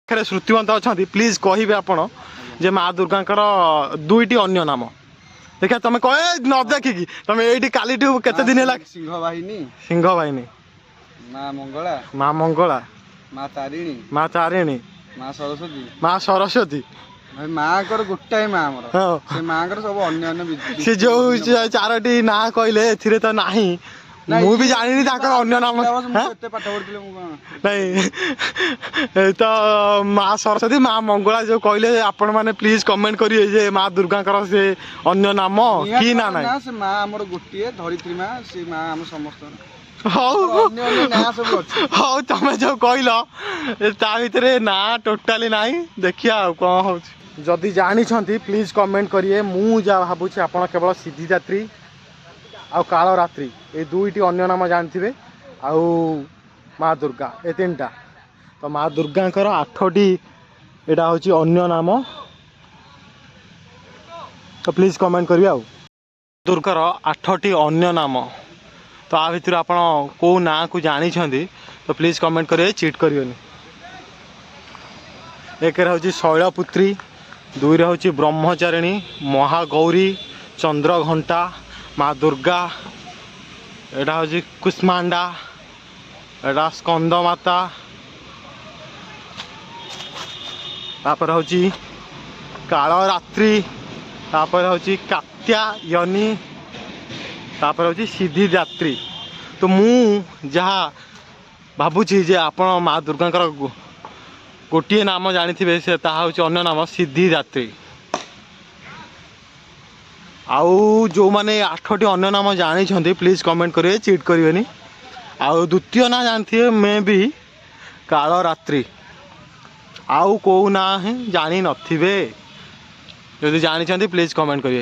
ପାଖରେ ଶ୍ରୁତିମନ୍ତ ଅଛନ୍ତି ପ୍ଲିଜ୍ କହିବେ ଆପଣ ଯେ ମା ଦୁର୍ଗାଙ୍କର ଦୁଇଟି ଅନ୍ୟ ନାମ ଦେଖିଆ ତମେ କହେ ନ ଦେଖିକି ତମେ ଏଇଠି କାଲିଠୁ କେତେ ଦିନ ହେଲା ସିଂହ ବାହିନୀ ମା ମଙ୍ଗଳା ମା ତାରିଣୀ ମା ସରସ୍ୱତୀ ମା ସରସ୍ୱତୀ ଭାଇ ମାଙ୍କର ଗୋଟାଏ ମା ଆମର ସେ ମାଙ୍କର ସବୁ ଅନ୍ୟ ସେ ଯୋଉ ଚାରୋଟି ନାଁ କହିଲେ ଏଥିରେ ତ ନାହିଁ ମୁଁ ବି ଜାଣିନି ତାଙ୍କର ଅନ୍ୟ ନାମ ଏତେ ପାଠ ପଢିଥିଲେ ମୁଁ କଣ ନାଇଁ ତ ମା ସରସ୍ୱତୀ ମା ମଙ୍ଗଳା ଯୋଉ କହିଲେ ଆପଣ ମାନେ ପ୍ଲିଜ କମେଣ୍ଟ କରିବେ ଯେ ମା ଦୁର୍ଗାଙ୍କର ସେ ଅନ୍ୟ ନାମ କି ନା ନାହିଁ ସେ ମା ଆମର ଗୋଟିଏ ଧରିତ୍ରୀ ମା ସେ ମା ଆମ ସମସ୍ତଙ୍କର ହଉ ହଉ ତମେ ଯୋଉ କହିଲ ତା ଭିତରେ ନା ଟୋଟାଲି ନାହିଁ ଦେଖିବା ଆଉ କଣ ହଉଛି ଯଦି ଜାଣିଛନ୍ତି ପ୍ଲିଜ କମେଣ୍ଟ କରିବେ ମୁଁ ଯାହା ଭାବୁଛି ଆପଣ କେବଳ ସିଦ୍ଧିଦାତ୍ରୀ ଆଉ କାଳରାତ୍ରି ଏ ଦୁଇଟି ଅନ୍ୟ ନାମ ଜାଣିଥିବେ ଆଉ ମା ଦୁର୍ଗା ଏ ତିନିଟା ତ ମା ଦୁର୍ଗାଙ୍କର 8ଟି ଏଇଟା ହେଉଛି ଅନ୍ୟ ନାମ ତ ପ୍ଲିଜ୍ କମେଣ୍ଟ କରିବେ ଆଉ ଦୁର୍ଗାର 8ଟି ଅନ୍ୟ ନାମ ତ ଆ ଭିତରୁ ଆପଣ କେଉଁ ନାଁକୁ ଜାଣିଛନ୍ତି ତ ପ୍ଲିଜ୍ କମେଣ୍ଟ କରିବେ ଚିଟ୍ କରିବେନି ଏକରେ ହେଉଛି ଶୈଳପୁତ୍ରୀ ଦୁଇରେ ହେଉଛି ବ୍ରହ୍ମଚାରିଣୀ ମହାଗୌରୀ ଚନ୍ଦ୍ରଘଣ୍ଟା ମା ଦୁର୍ଗା ଏଇଟା ହେଉଛି କୁଷ୍ମାଣ୍ଡା ଏଇଟା ସ୍କନ୍ଦମାତା ତାପରେ ହେଉଛି କାଳରାତ୍ରି ତାପରେ ହେଉଛି କାତ୍ୟାୟନୀ ତାପରେ ହେଉଛି ସିଦ୍ଧିଦାତ୍ରୀ ତ ମୁଁ ଯାହା ଭାବୁଛି ଯେ ଆପଣ ମା ଦୁର୍ଗାଙ୍କର ଗୋଟିଏ ନାମ ଜାଣିଥିବେ ସେ ତାହା ହେଉଛି ଅନ୍ୟ ନାମ ସିଦ୍ଧିଦାତ୍ରୀ ଆଉ ଯେଉଁମାନେ 8ଟି ଅନ୍ୟ ନାମ ଜାଣିଛନ୍ତି ପ୍ଲିଜ୍ କମେଣ୍ଟ କରିବେ ଚିଟ୍ କରିବେନି ଆଉ ଦ୍ୱିତୀୟ ନାଁ ଜାଣିଥିବେ ମେ ବି କାଳରାତ୍ରି ଆଉ କେଉଁ ନାଁ ହିଁ ଜାଣିନଥିବେ ଯଦି ଜାଣିଛନ୍ତି ପ୍ଲିଜ୍ କମେଣ୍ଟ କରିବେ।